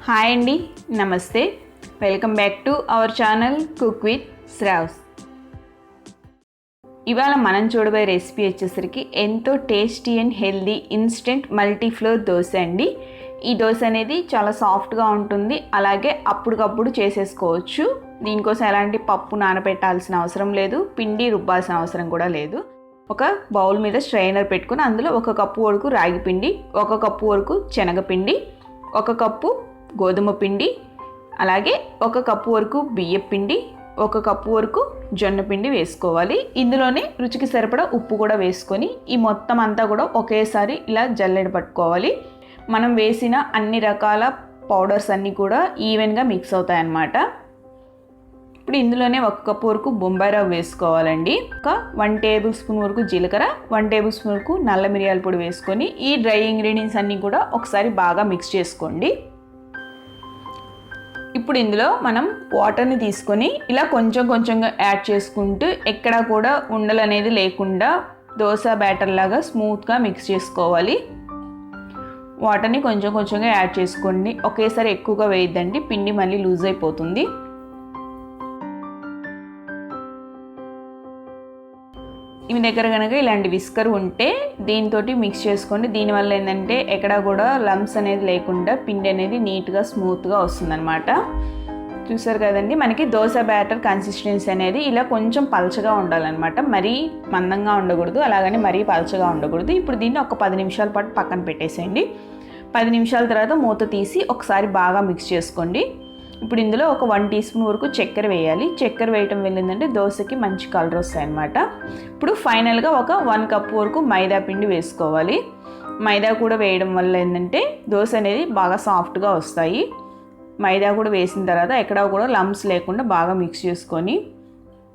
Hi అండి, నమస్తే. Welcome back to our channel cook with SravS. ఇవాళ మనం చూడబోయే రెసిపీ వచ్చేసరికి ఎంతో tasty and healthy instant multi floor dosa అండి. ఈ దోశ అనేది చాలా సాఫ్ట్గా ఉంటుంది, అలాగే అప్పటికప్పుడు చేసేసుకోవచ్చు. దీనికోసం ఎలాంటి పప్పు నానబెట్టాల్సిన అవసరం లేదు, పిండి రుబ్బాల్సిన అవసరం కూడా లేదు. ఒక బౌల్ మీద స్ట్రైనర్ పెట్టుకుని అందులో 1 కప్పు వరకు రాగి పిండి, 1 కప్పు వరకు శనగపిండి, 1 కప్పు గోధుమ పిండి, అలాగే 1 కప్పు వరకు బియ్యం పిండి, 1 కప్పు వరకు జొన్న పిండి వేసుకోవాలి. ఇందులోనే రుచికి సరిపడా ఉప్పు కూడా వేసుకొని ఈ మొత్తం అంతా కూడా ఒకేసారి ఇలా జల్లెడ పట్టుకోవాలి. మనం వేసిన అన్ని రకాల పౌడర్స్ అన్నీ కూడా ఈవెన్గా మిక్స్ అవుతాయి అన్నమాట. ఇప్పుడు ఇందులోనే 1 కప్పు వరకు బొంబాయి రవ్వ వేసుకోవాలండి. 1 టేబుల్ స్పూన్ వరకు జీలకర్ర, 1 టేబుల్ స్పూన్ వరకు నల్ల మిరియాల పొడి వేసుకొని ఈ డ్రై ఇంగ్రీడియంట్స్ అన్నీ కూడా ఒకసారి బాగా మిక్స్ చేసుకోండి. ఇప్పుడు ఇందులో మనం వాటర్ని తీసుకొని ఇలా కొంచెం కొంచెంగా యాడ్ చేసుకుంటూ ఎక్కడా కూడా ఉండలు అనేది లేకుండా దోశ బ్యాటర్ లాగా స్మూత్గా మిక్స్ చేసుకోవాలి. వాటర్ని కొంచెం కొంచెంగా యాడ్ చేసుకోండి, ఒకేసారి ఎక్కువగా వేయద్దండి, పిండి మళ్ళీ లూజ్ అయిపోతుంది. మీ దగ్గర కనుక ఇలాంటి విస్కర్ ఉంటే దీంతో మిక్స్ చేసుకోండి. దీనివల్ల ఏంటంటే ఎక్కడా కూడా లంప్స్ అనేది లేకుండా పిండి అనేది నీట్గా స్మూత్గా వస్తుందన్నమాట. చూసారు కదండి, మనకి దోశ బ్యాటర్ కన్సిస్టెన్సీ అనేది ఇలా కొంచెం పలచగా ఉండాలన్నమాట, మరీ మందంగా ఉండకూడదు, అలాగని మరీ పలచగా ఉండకూడదు. ఇప్పుడు దీన్ని ఒక 10 నిమిషాల పాటు పక్కన పెట్టేసేయండి. 10 నిమిషాల తర్వాత మూత తీసి ఒకసారి బాగా మిక్స్ చేసుకోండి. ఇప్పుడు ఇందులో ఒక 1 టీ స్పూన్ వరకు చక్కెర వేయాలి. చక్కెర వేయటం వెళ్ళిందంటే దోశకి మంచి కలర్ వస్తాయి అన్నమాట. ఇప్పుడు ఫైనల్గా ఒక 1 కప్పు వరకు మైదా పిండి వేసుకోవాలి. మైదా కూడా వేయడం వల్ల ఏంటంటే దోశ అనేది బాగా సాఫ్ట్గా వస్తాయి. మైదా కూడా వేసిన తర్వాత ఎక్కడ కూడా లంప్స్ లేకుండా బాగా మిక్స్ చేసుకొని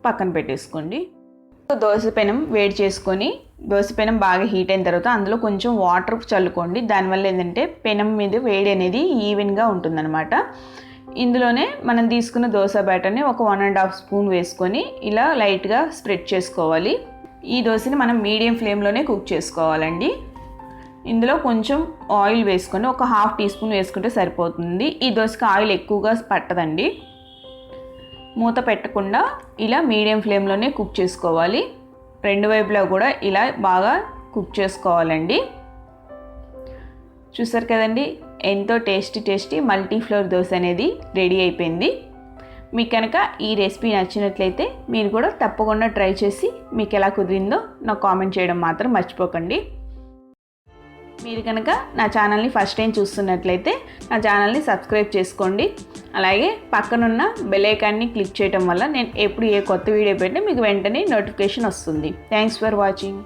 పక్కన పెట్టేసుకోండి. దోశ పెనం వేడి చేసుకొని దోశ పెనం బాగా హీట్ అయిన తర్వాత అందులో కొంచెం వాటర్ చల్లుకోండి. దానివల్ల ఏంటంటే పెనం మీద వేడి అనేది ఈవెన్గా ఉంటుందన్నమాట. ఇందులోనే మనం తీసుకున్న దోశ బ్యాటర్ని ఒక 1.5 స్పూన్ వేసుకొని ఇలా లైట్గా స్ప్రెడ్ చేసుకోవాలి. ఈ దోశని మనం మీడియం ఫ్లేమ్లోనే కుక్ చేసుకోవాలండి. ఇందులో కొంచెం ఆయిల్ వేసుకొని ఒక 1/2 టీ స్పూన్ వేసుకుంటే సరిపోతుంది. ఈ దోశకి ఆయిల్ ఎక్కువగా పట్టదండి. మూత పెట్టకుండా ఇలా మీడియం ఫ్లేమ్లోనే కుక్ చేసుకోవాలి. 2 వైపులా కూడా ఇలా బాగా కుక్ చేసుకోవాలండి. చూసారు కదండి, ఎంతో టేస్టీ మల్టీ ఫ్లోర్ దోశ అనేది రెడీ అయిపోయింది. మీకు కనుక ఈ రెసిపీ నచ్చినట్లయితే మీరు కూడా తప్పకుండా ట్రై చేసి మీకు ఎలా కుదిరిందో నాకు కామెంట్ చేయడం మాత్రం మర్చిపోకండి. మీరు కనుక నా ఛానల్ని ఫస్ట్ టైం చూస్తున్నట్లయితే నా ఛానల్ని సబ్స్క్రైబ్ చేసుకోండి. అలాగే పక్కనున్న బెల్ ఐకాన్ని క్లిక్ చేయడం వల్ల నేను ఎప్పుడు ఏ కొత్త వీడియో పెట్టినా మీకు వెంటనే నోటిఫికేషన్ వస్తుంది. Thanks for watching.